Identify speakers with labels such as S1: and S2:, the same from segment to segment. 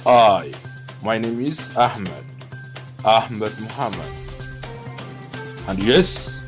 S1: Hi, my name is Ahmed Muhammad, and yes,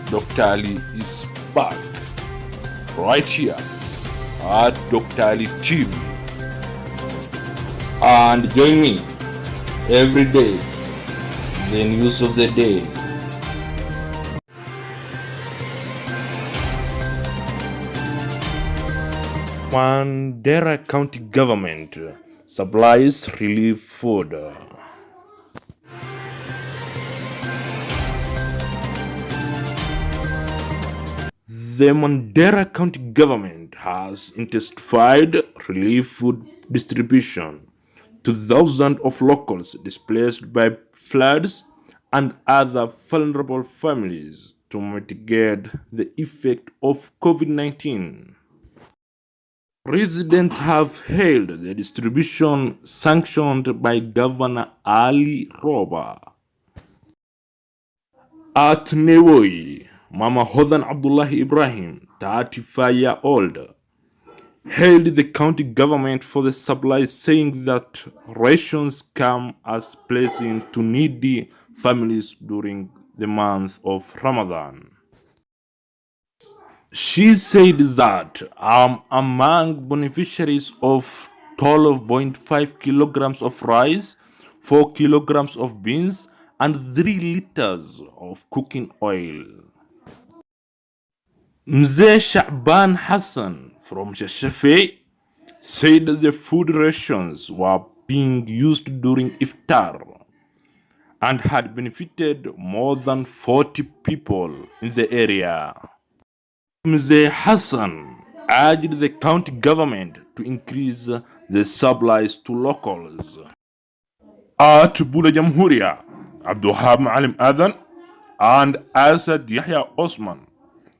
S1: Dr. Ali is back right here at Dr. Ali TV, and join me every day, the news of the day. Mandera County Government supplies relief food. The Mandera County Government has intensified relief food distribution to thousands of locals displaced by floods and other vulnerable families to mitigate the effect of COVID-19. Residents have hailed the distribution sanctioned by Governor Ali Roba. At Newoi, Mama Hodan Abdullah Ibrahim, 35-year-old, hailed the county government for the supply, saying that rations come as blessing to needy families during the month of Ramadan. She said that among beneficiaries of 12.5 kilograms of rice, 4 kilograms of beans, and 3 liters of cooking oil. Mzee Sha'ban Hassan from Shashafe said the food rations were being used during iftar and had benefited more than 40 people in the area. Mzee Hassan urged the county government to increase the supplies to locals. At Bula Jamhuria, Abdulhab Maalim Adan and Asad Yahya Osman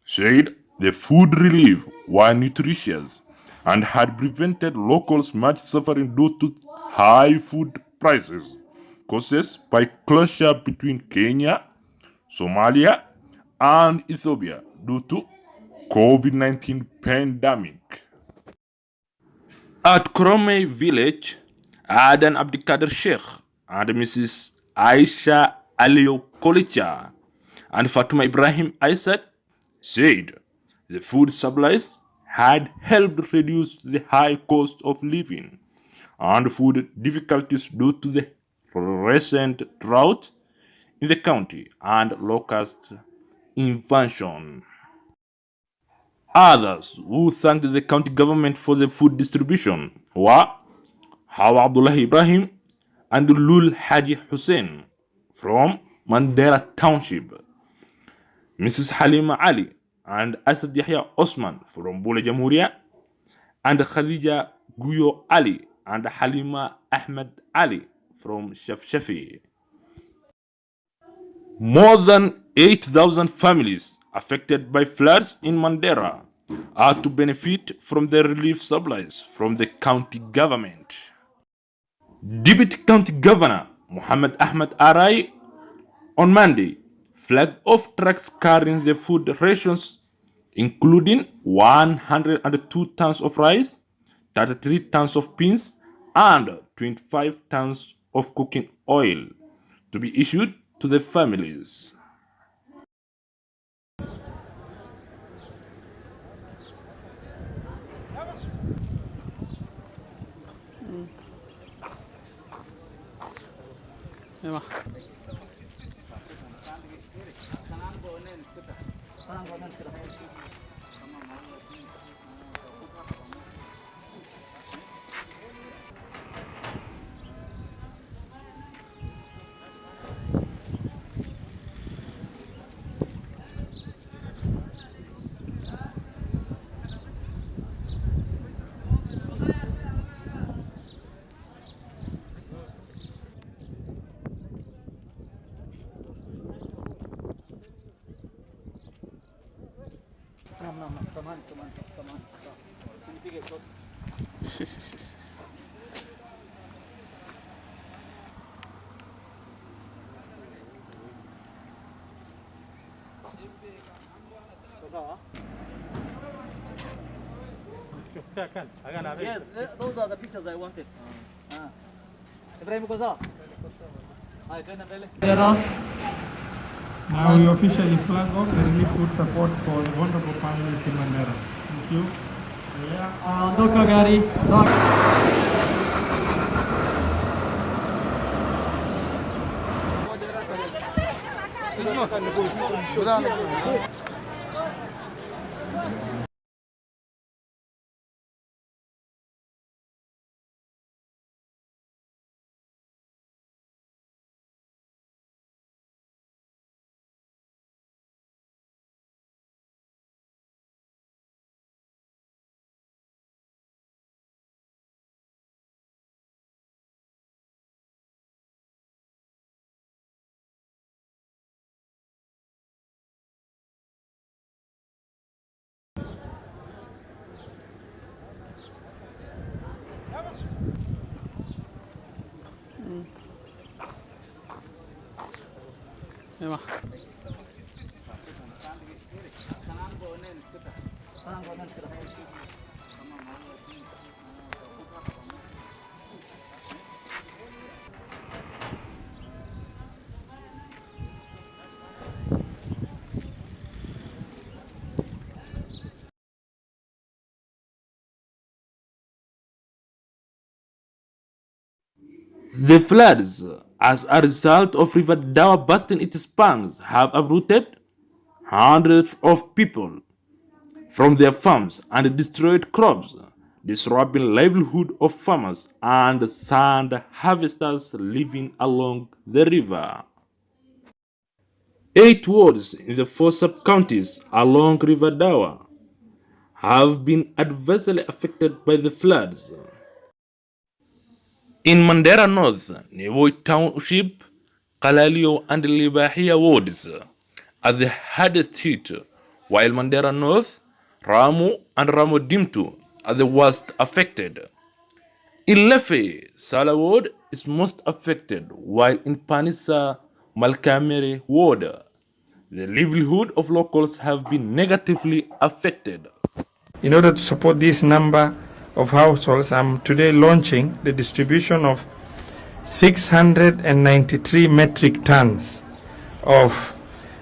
S1: said the food relief were nutritious and had prevented locals much suffering due to high food prices caused by closure between Kenya, Somalia, and Ethiopia due to COVID-19 pandemic. At Krome village, Adan Abdikader Sheikh and Mrs. Aisha Alio Kolicha and Fatuma Ibrahim Isaac said the food supplies had helped reduce the high cost of living and food difficulties due to the recent drought in the county and locust invasion. Others who thanked the county government for the food distribution were Hawa Abdullah Ibrahim and Lul Haji Hussein from Mandera Township, Mrs. Halima Ali and Asad Yahya Osman from Bula Jamhuria, and Khadija Guyo Ali and Halima Ahmed Ali from Shafshafi. More than 8,000 families affected by floods in Mandera are to benefit from the relief supplies from the county government. Deputy County Governor Muhammad Ahmed Arai on Monday flagged off trucks carrying the food rations, including 102 tons of rice, 33 tons of beans, and 25 tons of cooking oil to be issued to the families.
S2: No, come on. Significa que
S3: شفتها كان
S2: Yes, those are the pictures I wanted. Ibrahim uko sawa? Haya, twende mbele.
S3: Now we officially flag off the relief food support for the vulnerable families in Mandera. Thank you. Yeah.
S2: Ondoka gari. Emma.
S1: The floods, as a result of River Dawa bursting its banks, have uprooted hundreds of people from their farms and destroyed crops, disrupting livelihood of farmers and sand harvesters living along the river. 8 wards in the 4 sub-counties along River Dawa have been adversely affected by the floods. In Mandera North, Nivoi Township, Kalalio and Libahia wards are the hardest hit, while Mandera North, Ramu and Ramo Dimtu are the worst affected. In Lefe, Sala ward is most affected, while in Panisa, Malkamere ward, the livelihood of locals have been negatively affected.
S3: In order to support this number of households, I'm today launching the distribution of 693 metric tons of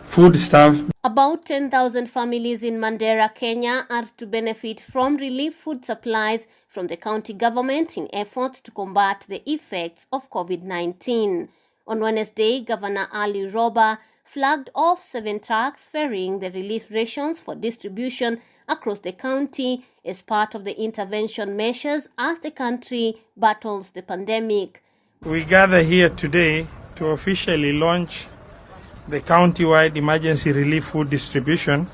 S3: foodstuff.
S4: About 10,000 families in Mandera, Kenya are to benefit from relief food supplies from the county government in efforts to combat the effects of COVID-19. On Wednesday, Governor Ali Roba flagged off 7 trucks ferrying the relief rations for distribution across the county as part of the intervention measures as the country battles the pandemic.
S3: We gather here today to officially launch the county-wide emergency relief food distribution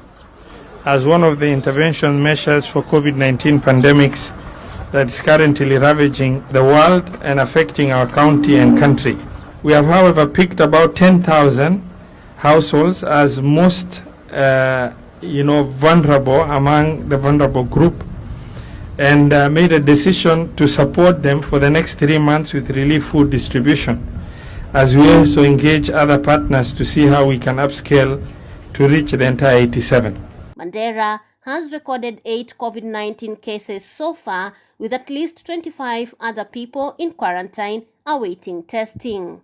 S3: as one of the intervention measures for COVID-19 pandemics that is currently ravaging the world and affecting our county and country. We have, however, picked about 10,000 households as most vulnerable among the vulnerable group, and made a decision to support them for the next 3 months with relief food distribution, as we also engage other partners to see how we can upscale to reach the entire 87.
S4: Mandera has recorded 8 COVID-19 cases so far, with at least 25 other people in quarantine awaiting testing.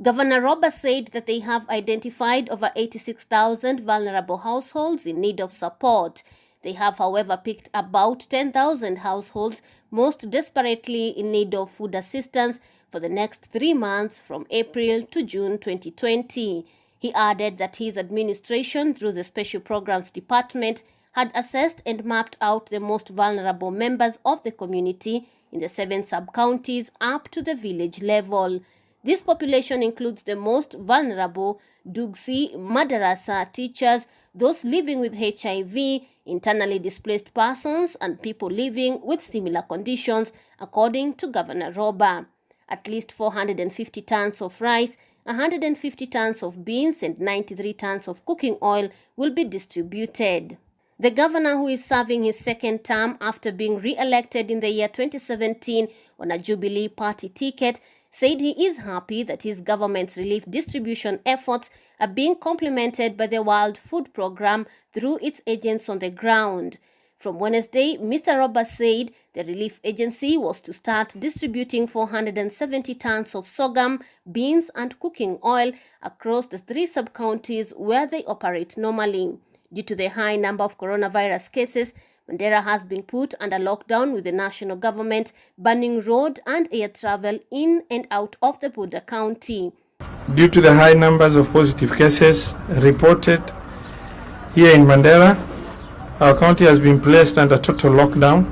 S4: Governor Roba said that they have identified over 86,000 vulnerable households in need of support. They have, however, picked about 10,000 households most desperately in need of food assistance for the next 3 months from April to June 2020. He added that his administration, through the Special Programs Department, had assessed and mapped out the most vulnerable members of the community in the 7 sub-counties up to the village level. This population includes the most vulnerable Dugsi, Madarasa teachers, those living with HIV, internally displaced persons, and people living with similar conditions, according to Governor Roba. At least 450 tons of rice, 150 tons of beans, and 93 tons of cooking oil will be distributed. The governor, who is serving his 2nd term after being re-elected in the year 2017 on a Jubilee Party ticket, said he is happy that his government's relief distribution efforts are being complemented by the World Food Programme through its agents on the ground. From Wednesday, Mr. Roberts said the relief agency was to start distributing 470 tons of sorghum, beans, and cooking oil across the 3 sub-counties where they operate normally. Due to the high number of coronavirus cases, Mandera has been put under lockdown, with the national government banning road and air travel in and out of the border county.
S3: Due to the high numbers of positive cases reported here in Mandera, our county has been placed under total lockdown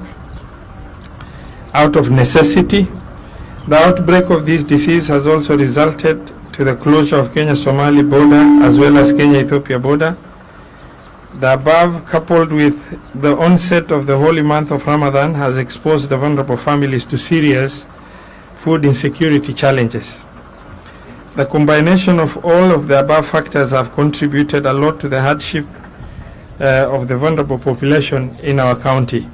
S3: out of necessity. The outbreak of this disease has also resulted to the closure of Kenya-Somali border as well as Kenya-Ethiopia border. The above, coupled with the onset of the holy month of Ramadan, has exposed the vulnerable families to serious food insecurity challenges. The combination of all of the above factors have contributed a lot to the hardship of the vulnerable population in our county.